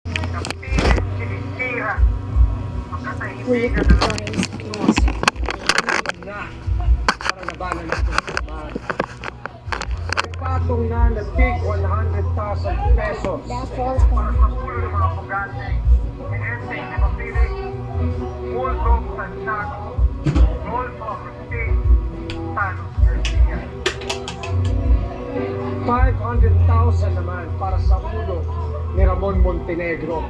Kuya ko guys, pinasok na para labanan natin sa bahay. May patong na nagtig 100,000 pesos that falls para from sa ulo ng mga pugante ni Ente ni Mapili, Multo Santiago, Rolfo Agustin, Thanos Garcia. 500,000 naman para sa ulo ni Ramon Montenegro.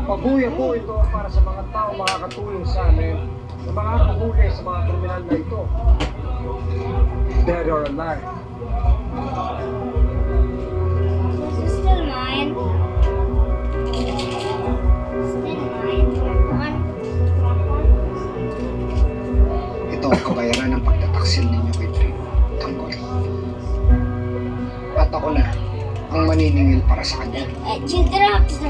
Pabuya po ito para sa mga tao makakatulong sa amin na makakahuli sa mga kriminal na ito. Dead or alive. Is this still mine? Still mine? Ito ang kabayaran ng pagtataksil ninyo kay Trin. Tanggol. At ako na ang maniningil para sa kanya. You dropped the...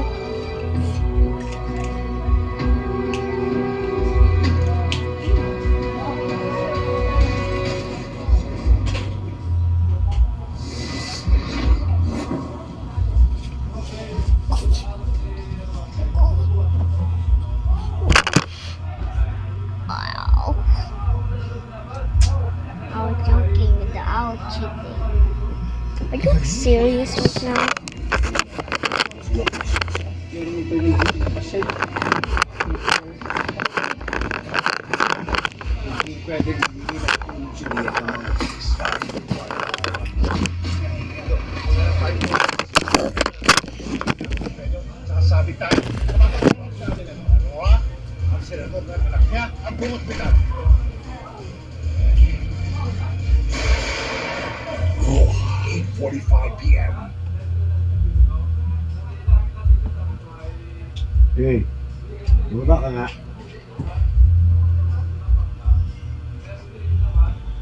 Wow. I was joking with the owl cheating. Are you serious right now? Sasabi tayo, sabi ng mga Noah, ang senador ng anak niya, ang buong ospital. Oh, 8:45 p.m. Hey, bumaba ka nga.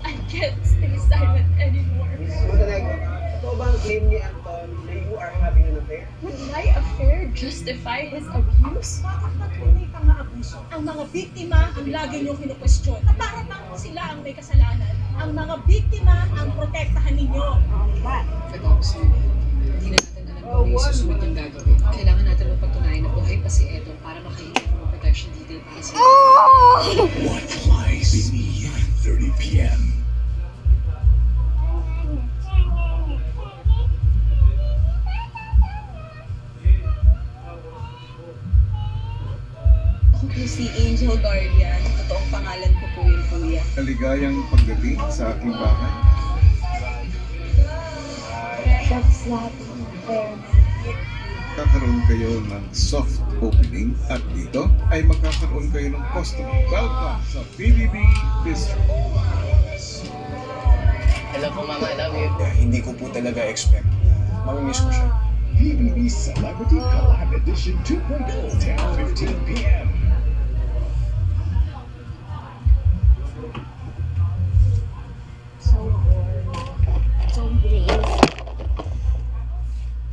I can't stay silent anymore. Ito ba ang claim ni Anton na you are having an affair? Would my affair justify his abuse? Bakit natunay ka nga abuso? Ang mga biktima ang lagi niyong kinukwestiyon. Na parang bang sila ang may kasalanan. Ang mga biktima ang protektahan ninyo. Pag-observe, hindi na natin alam kung ano yung susunod yung gagawin. Kailangan natin mapatunayan na buhay pa si Edo para makahingi ng protection detail para sa What lies beneath 9:30 p.m. Ako po si Angel Guardian. Totoong pangalan ko po yung kuya. Kaligayang pagdating sa aking bahay. That's not fair. Kakaroon kayo ng soft opening at dito ay magkakaroon kayo ng costume. Welcome sa PBB Bistro. Hello po, Mama. I love you. Hindi ko po talaga expect. Mamimiss ko siya. PBB Celebrity Collab Edition 2.0, 10:15 p.m. So bored. So brave.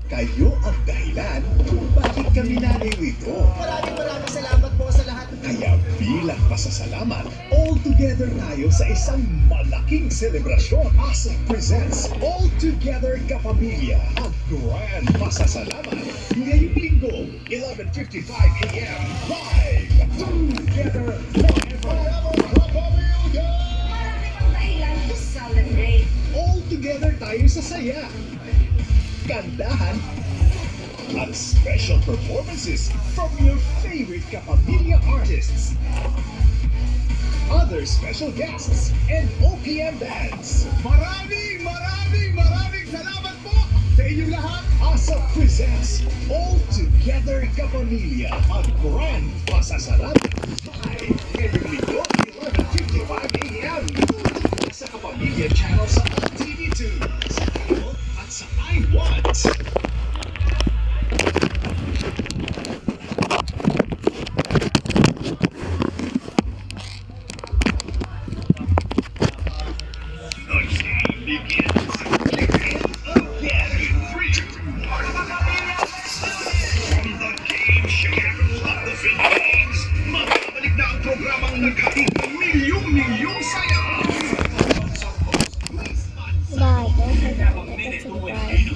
Kayo ang dahilan kung bakit kami narito. Maraming salamat po sa lahat. Kaya bilang pasasalamat, all together tayo sa isang malaking selebrasyon. ASEC presents All Together Kapamilya, ang grand pasasalamat. Ngayong linggo, 11:55 a.m. live. Together forever. Kapamilya! Dahilan to celebrate. All together tayo sa saya. Kandahan at special performances from your favorite Kapamilya artists. Other special guests and OPM bands. Maraming salamat po sa inyong lahat. ASA presents All Together Kapamilya, a grand pasasalamat. Live ngayong linggo, 11:55 a.m. sa Kapamilya Channel sa TV2, sa Cable at sa iWatch.